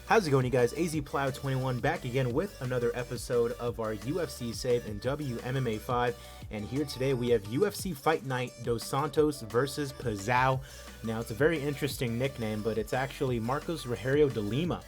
How's it going, you guys? AZ Plow 21 back again with another episode of our UFC save in WMMA 5. And here today we have UFC Fight Night Dos Santos versus Pizzao. Now, it's a very interesting nickname, but it's actually Marcos ROGERIO de Lima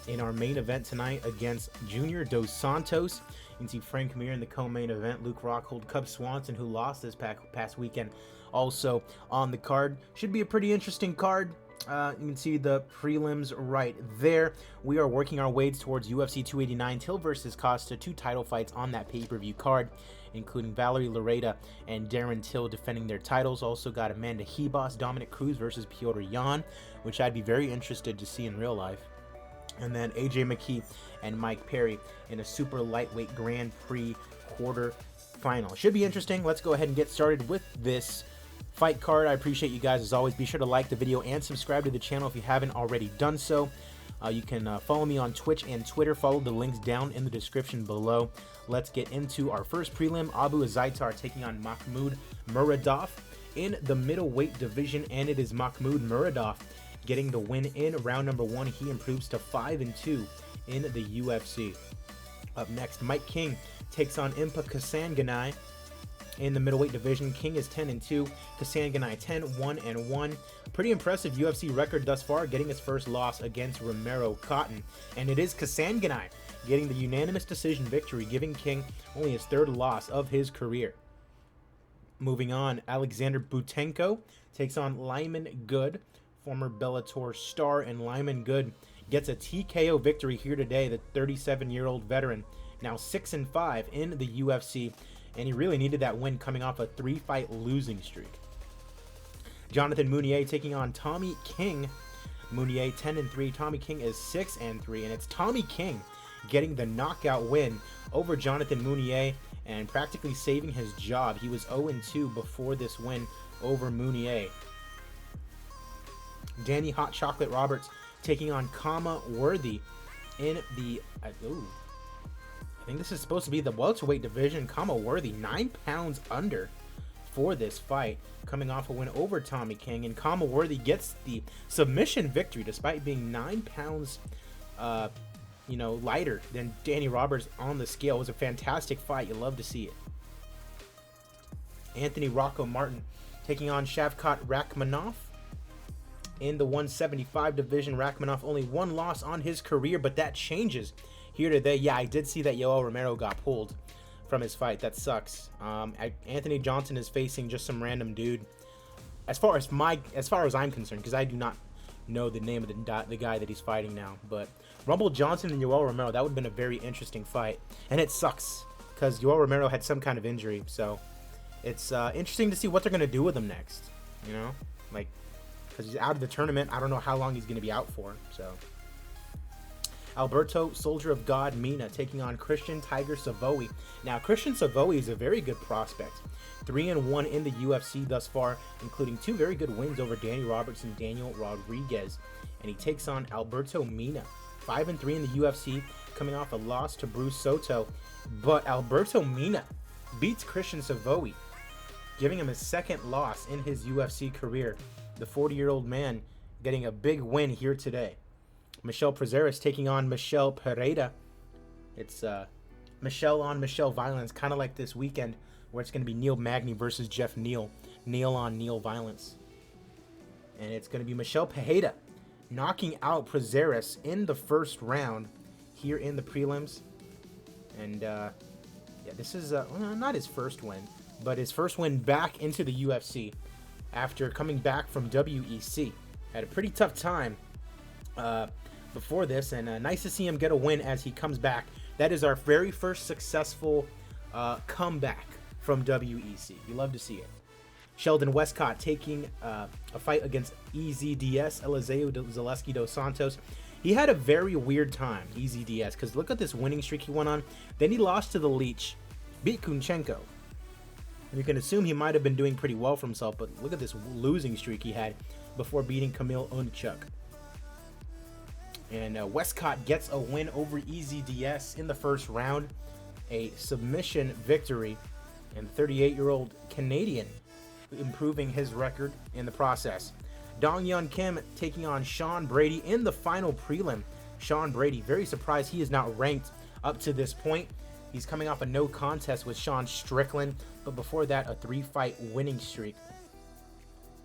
in our main event tonight against Junior Dos Santos. You can see Frank Mir in the co-main event, Luke Rockhold, Cub Swanson, who lost this past weekend, also on the card. Should be a pretty interesting card. You can see the prelims right there. We are working our way towards UFC 289, Till versus Costa, 2 title fights on that pay-per-view card, including Valerie Loretta and Darren Till defending their titles. Also got Amanda Hebos, Dominic Cruz versus Piotr Jan, which I'd be very interested to see in real life. And then AJ McKee and Mike Perry in a super lightweight Grand Prix quarter final. Should be interesting. Let's go ahead and get started with this fight card. I appreciate you guys as always. Be sure to like the video and subscribe to the channel if you haven't already done so. You can follow me on Twitch and Twitter. Follow the links down in the description below. Let's get into our first prelim. AbuZaitsar taking on Mahmoud Muradov in the middleweight division, and it is Mahmoud Muradov getting the win in round number 1. He improves to 5-2 in the UFC. Up next, Mike King takes on Impa Kasanganay in the middleweight division. King is 10-2, Kasanganay 10-1-1. Pretty impressive UFC record thus far, getting his first loss against Romero Cotton. And it is Kasanganay getting the unanimous decision victory, giving King only his 3rd loss of his career. Moving on, Alexander Butenko takes on Lyman Good, former Bellator star, and Lyman Good gets a TKO victory here today. The 37-year-old veteran, now 6-5 in the UFC, and he really needed that win coming off a 3-fight losing streak. Jonathan Munier taking on Tommy King. Munier 10-3, Tommy King is 6-3, and it's Tommy King getting the knockout win over Jonathan Munier and practically saving his job. He was 0-2 before this win over Munier. Danny Hot Chocolate Roberts taking on Coma Worthy in the I think this is supposed to be the welterweight division. Coma Worthy 9 pounds under for this fight, coming off a win over Tommy King, and Coma Worthy gets the submission victory despite being 9 pounds lighter than Danny Roberts on the scale. It was a fantastic fight. You love to see it. Anthony Rako Martin taking on Shafko Rachmanoff in the 175 division. Rachmanoff only 1 loss on his career, but that changes here today. Yeah, I did see that Yoel Romero got pulled from his fight. That sucks. Anthony Johnson is facing just some random dude. As far as I'm concerned, because I do not know the name of the guy that he's fighting now, but Rumble Johnson and Yoel Romero, that would have been a very interesting fight. And it sucks because Yoel Romero had some kind of injury, so it's interesting to see what they're gonna do with him next. You know, like, because he's out of the tournament. I don't know how long he's going to be out for. So, Alberto Soldier of God Mina taking on Christian Tiger Souavoie. Now, Christian Souavoie is a very good prospect. 3-1 in the UFC thus far, including 2 very good wins over Danny Roberts and Daniel Rodriguez. And he takes on Alberto Mina, 5-3 in the UFC, coming off a loss to Bruce Soto. But Alberto Mina beats Christian Souavoie, giving him his 2nd loss in his UFC career. The 40-year-old man getting a big win here today. Michelle Prazeres taking on Michelle Pereira. It's Michelle on Michelle violence, kind of like this weekend where it's going to be Neil Magny versus Jeff Neal. Neal on Neal violence. And it's going to be Michelle Pereira knocking out Prazeres in the 1st round here in the prelims. And yeah, this is not his first win, but his first win back into the UFC. After coming back from WEC. Had a pretty tough time before this, and nice to see him get a win as he comes back. That is our very first successful comeback from WEC. You love to see it. Sheldon Westcott taking a fight against EZDS, Eliseu Zaleski dos Santos. He had a very weird time, EZDS, because look at this winning streak he went on. Then he lost to the Leech, beat Kunchenko. You can assume he might have been doing pretty well for himself, but look at this losing streak he had before beating Kamil Unchuk. And Westcott gets a win over EZDS in the 1st round, a submission victory, and 38-year-old Canadian improving his record in the process. Dong Yun Kim taking on Sean Brady in the final prelim. Sean Brady. Very surprised he is not ranked up to this point. He's coming off a no contest with Sean Strickland, but before that, a 3-fight winning streak.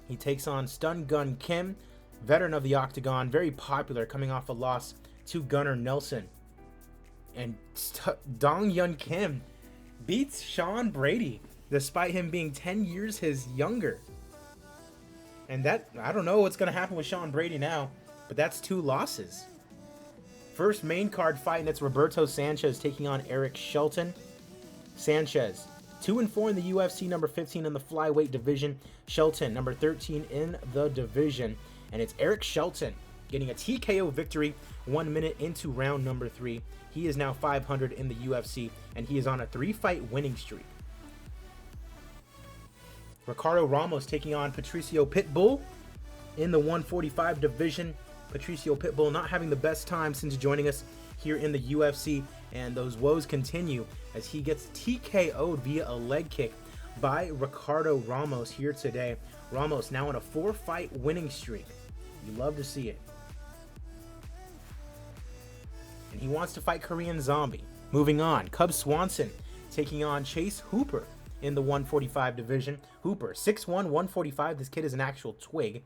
He takes on Stun Gun Kim, veteran of the Octagon, very popular, coming off a loss to Gunnar Nelson. And Dong Yun Kim beats Sean Brady, despite him being 10 years his younger. And that, I don't know what's going to happen with Sean Brady now, but that's 2 losses. First main card fight, and it's Roberto Sanchez taking on Eric Shelton. Sanchez, 2-4 in the UFC, number 15 in the flyweight division. Shelton, number 13 in the division. And it's Eric Shelton getting a TKO victory 1 minute into round number 3. He is now 500 in the UFC, and he is on a 3-fight winning streak. Ricardo Ramos taking on Patricio Pitbull in the 145 division. Patricio Pitbull not having the best time since joining us here in the UFC, and those woes continue as he gets TKO'd via a leg kick by Ricardo Ramos here today. Ramos now on a 4-fight winning streak. You love to see it. And he wants to fight Korean Zombie. Moving on, Cub Swanson taking on Chase Hooper in the 145 division. Hooper, 6'1", 145. This kid is an actual twig.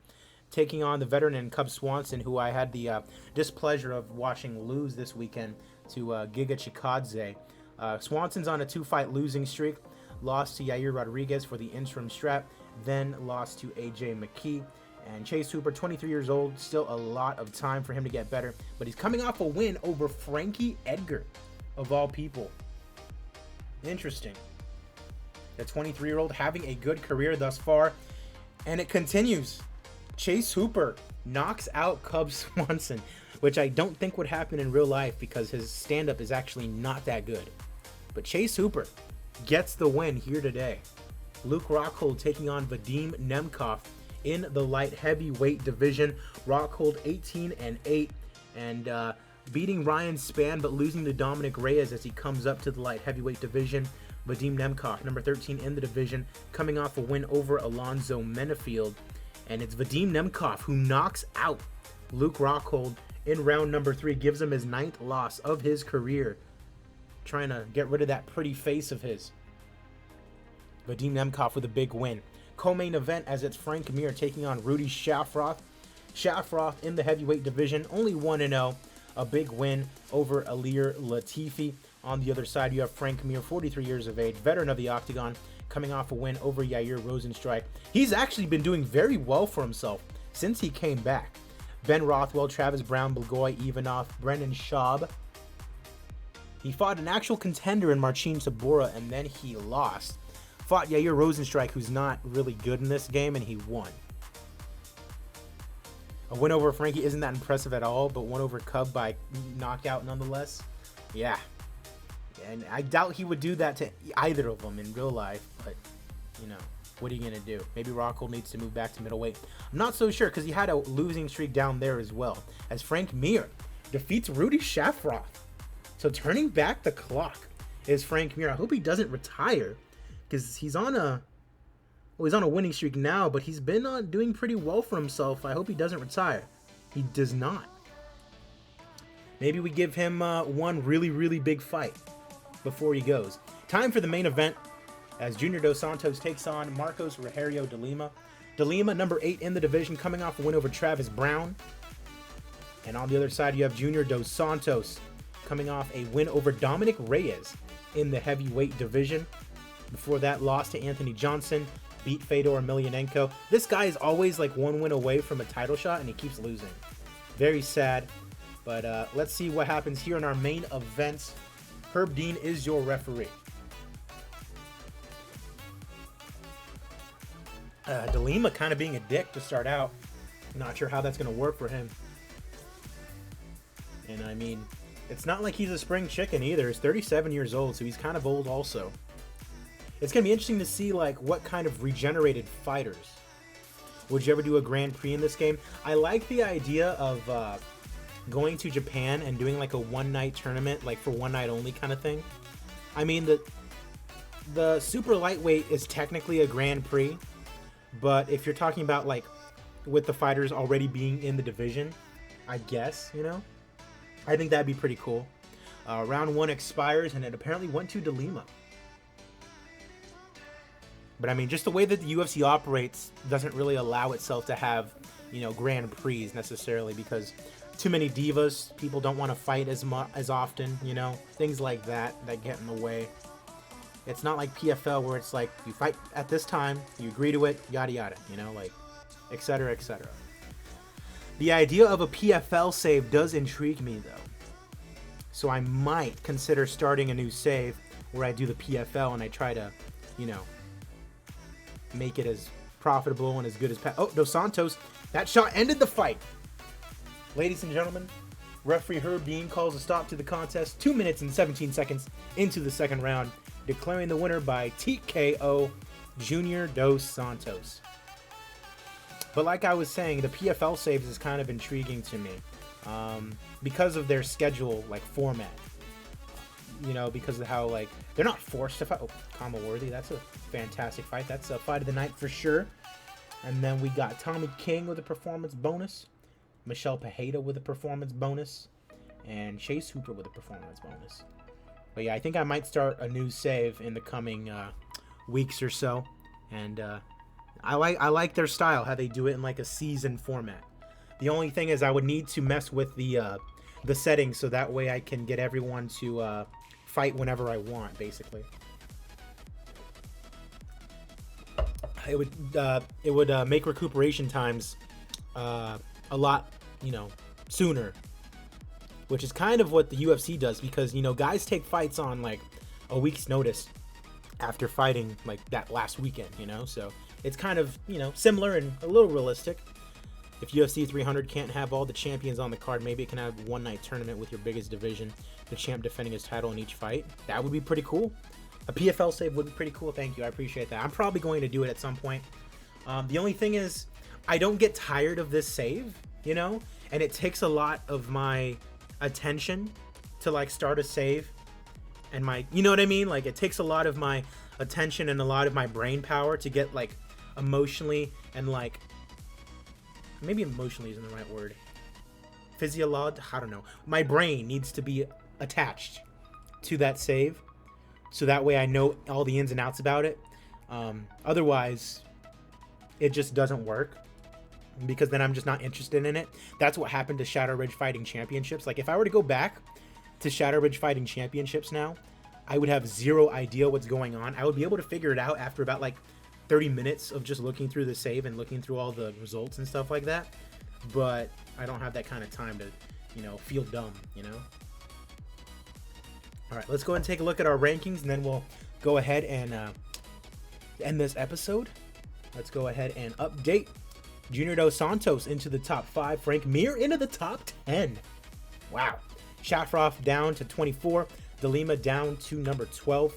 Taking on the veteran and Cub Swanson, who I had the displeasure of watching lose this weekend to Giga Chikadze. Swanson's on a 2-fight losing streak. Lost to Yair Rodriguez for the interim strap, then lost to AJ McKee. And Chase Hooper, 23 years old, still a lot of time for him to get better, but he's coming off a win over Frankie Edgar, of all people. Interesting. The 23-year-old having a good career thus far, and it continues. Chase Hooper knocks out Cub Swanson, which I don't think would happen in real life because his stand-up is actually not that good. But Chase Hooper gets the win here today. Luke Rockhold taking on Vadim Nemkov in the light heavyweight division. Rockhold 18-8 and beating Ryan Spann, but losing to Dominic Reyes as he comes up to the light heavyweight division. Vadim Nemkov, number 13 in the division, coming off a win over Alonzo Menefield. And it's Vadim Nemkov who knocks out Luke Rockhold in round number 3, gives him his 9th loss of his career, trying to get rid of that pretty face of his. Vadim Nemkov with a big win. Co-main event as it's Frank Mir taking on Rudi Shafroth. Shafroth in the heavyweight division, only 1-0, a big win over Alir Latifi. On the other side, you have Frank Mir, 43 years of age, veteran of the Octagon, coming off a win over Yair Rozenstruik. He's actually been doing very well for himself since he came back. Ben Rothwell, Travis Brown, Blagoy Ivanov, Brendan Schaub. He fought an actual contender in Marcin Tybura, and then he lost. Fought Yair Rozenstruik, who's not really good in this game, and he won. A win over Frankie isn't that impressive at all, but won over Cub by knockout nonetheless. Yeah. And I doubt he would do that to either of them in real life, but, you know, what are you going to do? Maybe Rockhold needs to move back to middleweight. I'm not so sure because he had a losing streak down there as well, as Frank Mir defeats Rudi Shafroth. So turning back the clock is Frank Mir. I hope he doesn't retire because he's on a winning streak now, but he's been doing pretty well for himself. I hope he doesn't retire. He does not. Maybe we give him one really, really big fight before he goes. Time for the main event as Junior Dos Santos takes on Marcos Rogerio de Lima. De Lima, number 8 in the division, coming off a win over Travis Brown. And on the other side, you have Junior Dos Santos coming off a win over Dominic Reyes in the heavyweight division. Before that, lost to Anthony Johnson, beat Fedor Emelianenko. This guy is always like one win away from a title shot, and he keeps losing. Very sad. But let's see what happens here in our main events. Herb Dean is your referee. De Lima kind of being a dick to start out. Not sure how that's going to work for him. And I mean, it's not like he's a spring chicken either. He's 37 years old, so he's kind of old also. It's going to be interesting to see like what kind of regenerated fighters. Would you ever do a Grand Prix in this game? I like the idea of going to Japan and doing like a one-night tournament, like for one night only kind of thing. I mean, the super lightweight is technically a Grand Prix, but if you're talking about like with the fighters already being in the division, I guess, you know, I think that'd be pretty cool. Round 1 expires, and it apparently went to De Lima. But I mean, just the way that the UFC operates doesn't really allow itself to have, Grand Prix necessarily, because too many divas, people don't want to fight as often, things like that get in the way. It's not like PFL where it's like you fight at this time, you agree to it, yada yada, like etc. etc. The idea of a PFL save does intrigue me though, so I might consider starting a new save where I do the PFL and I try to, make it as profitable and as good as Dos Santos. That shot ended the fight. Ladies and gentlemen, referee Herb Dean calls a stop to the contest 2 minutes and 17 seconds into the second round, declaring the winner by TKO, Junior Dos Santos. But like I was saying, the PFL saves is kind of intriguing to me because of their schedule, format. Because of how, they're not forced to fight. Oh, Coma worthy. That's a fantastic fight. That's a fight of the night for sure. And then we got Tommy King with a performance bonus, Michelle Pajeda with a performance bonus, and Chase Hooper with a performance bonus. But yeah, I think I might start a new save in the coming weeks or so. And I like their style, how they do it in a season format. The only thing is I would need to mess with the settings so that way I can get everyone to fight whenever I want, basically. It would make recuperation times a lot, sooner, which is kind of what the UFC does, because guys take fights on a week's notice after fighting that last weekend, so it's kind of similar and a little realistic. If UFC 300 can't have all the champions on the card, maybe it can have one night tournament with your biggest division, the champ defending his title in each fight. That would be pretty cool. A PFL save would be pretty cool. Thank you. I appreciate that. I'm probably going to do it at some point. The only thing is I don't get tired of this save, and it takes a lot of my attention to start a save and my, what I mean? It takes a lot of my attention and a lot of my brain power to get emotionally and maybe emotionally isn't the right word. I don't know. My brain needs to be attached to that save, so that way I know all the ins and outs about it. Otherwise, it just doesn't work, because then I'm just not interested in it. That's what happened to Shadow Ridge Fighting Championships. If I were to go back to Shadow Ridge Fighting Championships now, I would have zero idea what's going on. I would be able to figure it out after about 30 minutes of just looking through the save and looking through all the results and stuff like that. But I don't have that kind of time to, feel dumb, All right, let's go ahead and take a look at our rankings, and then we'll go ahead and end this episode. Let's go ahead and update Junior Dos Santos into the top 5. Frank Mir into the top 10. Wow. Shafroth down to 24. De Lima down to number 12.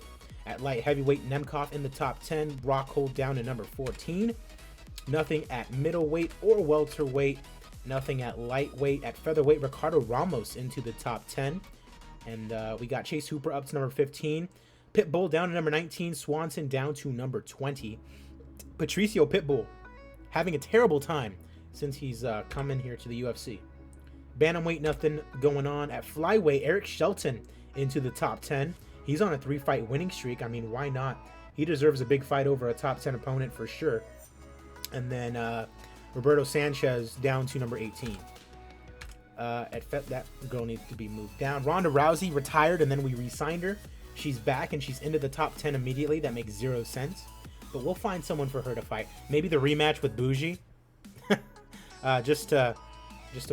At light heavyweight, Nemkov in the top 10. Rockhold down to number 14. Nothing at middleweight or welterweight. Nothing at lightweight. At featherweight, Ricardo Ramos into the top 10. And we got Chase Hooper up to number 15. Pitbull down to number 19. Swanson down to number 20. Patricio Pitbull having a terrible time since he's come in here to the UFC. Bantamweight, nothing going on. At flyweight, Eric Shelton into the top 10. He's on a 3-fight winning streak. I mean, why not? He deserves a big fight over a top 10 opponent for sure. And then Roberto Sanchez down to number 18. That girl needs to be moved down. Ronda Rousey retired, and then we re-signed her. She's back, and she's into the top 10 immediately. That makes 0 sense. But we'll find someone for her to fight. Maybe the rematch with Bougie. just to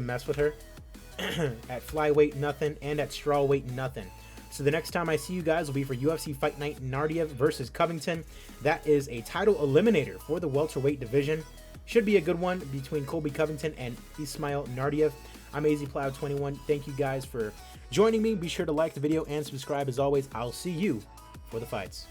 mess with her. At flyweight, nothing. And at strawweight, nothing. So the next time I see you guys will be for UFC Fight Night Nardiev versus Covington. That is a title eliminator for the welterweight division. Should be a good one between Colby Covington and Ismail Nardiev. I'm AZPlow21. Thank you guys for joining me. Be sure to like the video and subscribe as always. I'll see you for the fights.